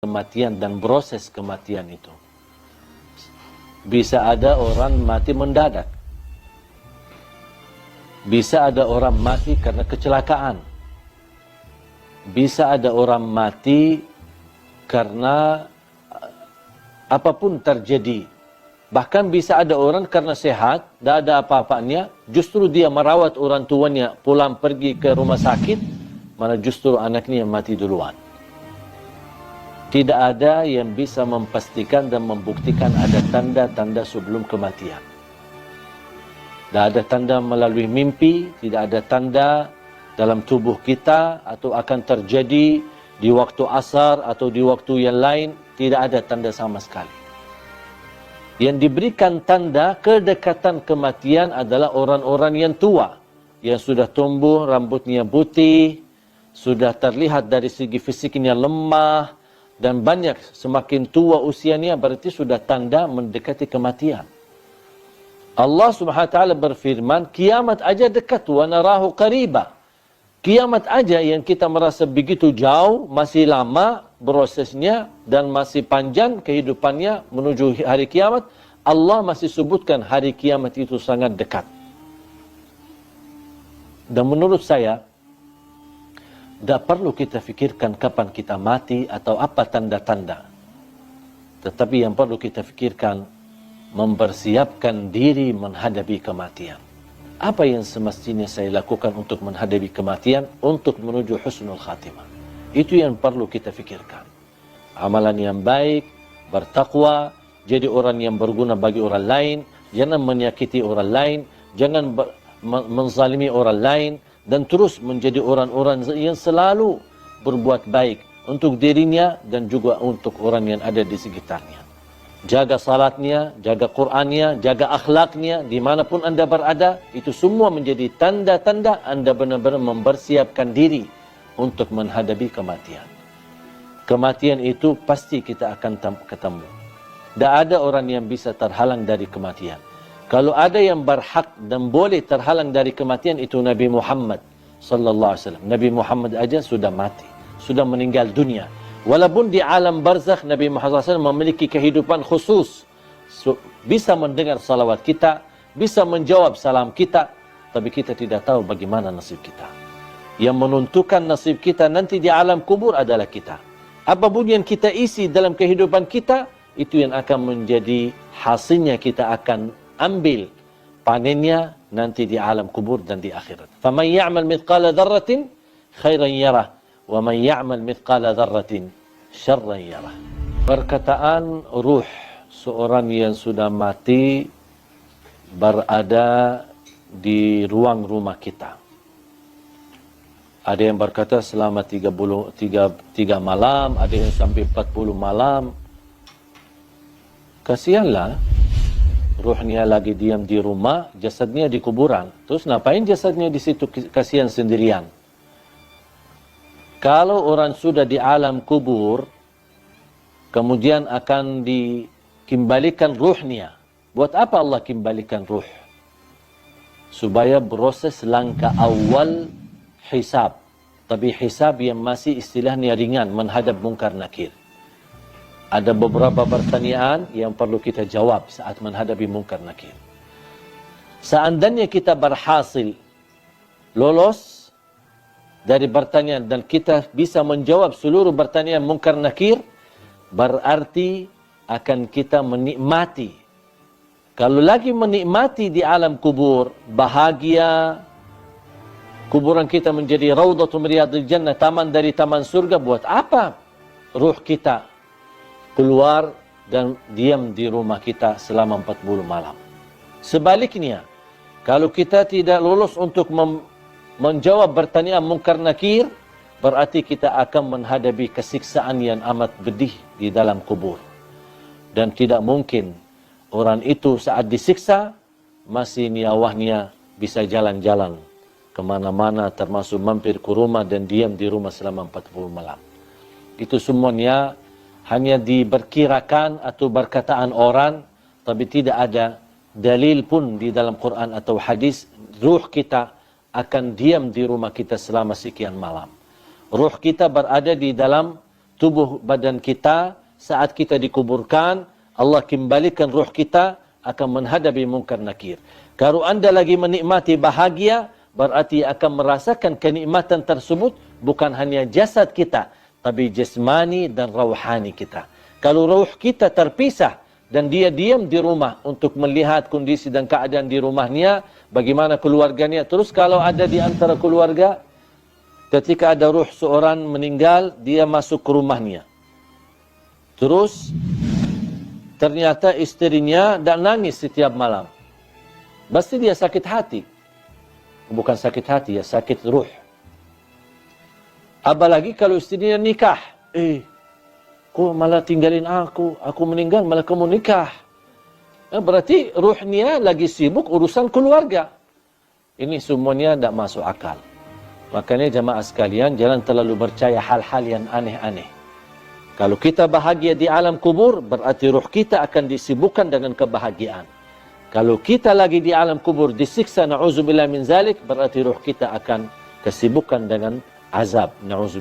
kematian dan proses kematian itu. Bisa ada orang mati mendadak. Bisa ada orang mati karena kecelakaan. Bisa ada orang mati karena apapun terjadi. Bahkan bisa ada orang karena sehat, tidak ada apa-apanya, justru dia merawat orang tuanya, pulang pergi ke rumah sakit, malah justru anaknya yang mati duluan. Tidak ada yang bisa memastikan dan membuktikan ada tanda-tanda sebelum kematian. Tidak ada tanda melalui mimpi, tidak ada tanda dalam tubuh kita atau akan terjadi di waktu asar atau di waktu yang lain, tidak ada tanda sama sekali. Yang diberikan tanda kedekatan kematian adalah orang-orang yang tua, yang sudah tumbuh, rambutnya putih, sudah terlihat dari segi fisiknya lemah, dan banyak semakin tua usianya berarti sudah tanda mendekati kematian. Allah Subhanahu wa taala berfirman, kiamat aja dekat, wa narahu qariba. Kiamat aja yang kita merasa begitu jauh, masih lama prosesnya dan masih panjang kehidupannya menuju hari kiamat, Allah masih sebutkan hari kiamat itu sangat dekat. Dan menurut saya, tidak perlu kita fikirkan kapan kita mati atau apa tanda-tanda. Tetapi yang perlu kita fikirkan, mempersiapkan diri menghadapi kematian. Apa yang semestinya saya lakukan untuk menghadapi kematian, untuk menuju husnul khatimah. Itu yang perlu kita fikirkan. Amalan yang baik, bertakwa, jadi orang yang berguna bagi orang lain, jangan menyakiti orang lain, jangan menzalimi orang lain, dan terus menjadi orang-orang yang selalu berbuat baik untuk dirinya dan juga untuk orang yang ada di sekitarnya. Jaga salatnya, jaga Qur'annya, jaga akhlaknya, dimanapun anda berada, itu semua menjadi tanda-tanda anda benar-benar mempersiapkan diri untuk menghadapi kematian. Kematian itu pasti kita akan ketemu. Tidak ada orang yang bisa terhalang dari kematian. Kalau ada yang berhak dan boleh terhalang dari kematian, itu Nabi Muhammad sallallahu alaihi wasallam. Nabi Muhammad aja sudah mati, sudah meninggal dunia. Walaupun di alam barzakh Nabi Muhammad SAW memiliki kehidupan khusus, bisa mendengar salawat kita, bisa menjawab salam kita, tapi kita tidak tahu bagaimana nasib kita. Yang menentukan nasib kita nanti di alam kubur adalah kita. Apapun yang kita isi dalam kehidupan kita, itu yang akan menjadi hasilnya, kita akan ambil panennya nanti di alam kubur dan di akhirat. فَمَنْ يَعْمَلْ مِثْقَالَ ذَرَّةٍ خَيْرًا يَرَهُ وَمَنْ يَعْمَلْ مِثْقَالَ ذَرَّةٍ شَرًّا يَرَهُ. Perkataan ruh seorang yang sudah mati berada di ruang rumah kita. Ada yang berkata selama 3 malam, ada yang sampai 40 malam. Kasihanlah, ruhnya lagi diam di rumah, jasadnya di kuburan. Terus ngapain jasadnya di situ kasihan sendirian? Kalau orang sudah di alam kubur, kemudian akan dikembalikan ruhnya. Buat apa Allah kembalikan ruh? Supaya proses langkah awal hisab. Tapi hisab yang masih istilahnya ringan, menghadap mungkar nakir. Ada beberapa pertanyaan yang perlu kita jawab saat menghadapi mungkar nakir. Seandainya kita berhasil lolos dari pertanyaan dan kita bisa menjawab seluruh pertanyaan mungkar nakir, berarti akan kita menikmati. Kalau lagi menikmati di alam kubur, bahagia, kuburan kita menjadi raudhatul riyadil jannah, taman dari taman surga. Buat apa ruh kita keluar dan diam di rumah kita selama 40 malam? Sebaliknya, kalau kita tidak lolos untuk menjawab pertanyaan mungkar nakir, berarti kita akan menghadapi kesiksaan yang amat pedih di dalam kubur. Dan tidak mungkin orang itu saat disiksa masih nyawanya bisa jalan-jalan kemana-mana, termasuk mampir ke rumah dan diam di rumah selama 40 malam. Itu semuanya hanya diperkirakan atau perkataan orang, tapi tidak ada dalil pun di dalam Quran atau hadis ruh kita akan diam di rumah kita selama sekian malam. Ruh kita berada di dalam tubuh badan kita, saat kita dikuburkan, Allah kembalikan ruh kita akan menghadapi munkar nakir. Kalau anda lagi menikmati bahagia, berarti akan merasakan kenikmatan tersebut bukan hanya jasad kita, tapi jasmani dan rauhani kita. Kalau ruh kita terpisah dan dia diam di rumah untuk melihat kondisi dan keadaan di rumahnya, bagaimana keluarganya. Terus kalau ada di antara keluarga, ketika ada ruh seorang meninggal, dia masuk ke rumahnya. Terus ternyata istrinya dah nangis setiap malam. Pasti dia sakit hati. Bukan sakit hati, ya sakit ruh. Apalagi kalau istrinya nikah. Kau malah tinggalin aku meninggal malah kamu nikah. Berarti ruhnya lagi sibuk urusan keluarga. Ini semuanya tidak masuk akal. Makanya jamaah sekalian, jangan terlalu percaya hal-hal yang aneh-aneh. Kalau kita bahagia di alam kubur, berarti ruh kita akan disibukkan dengan kebahagiaan. Kalau kita lagi di alam kubur disiksa, na'udzubillah min zalik, berarti ruh kita akan kesibukkan dengan azab, na'udzubillah.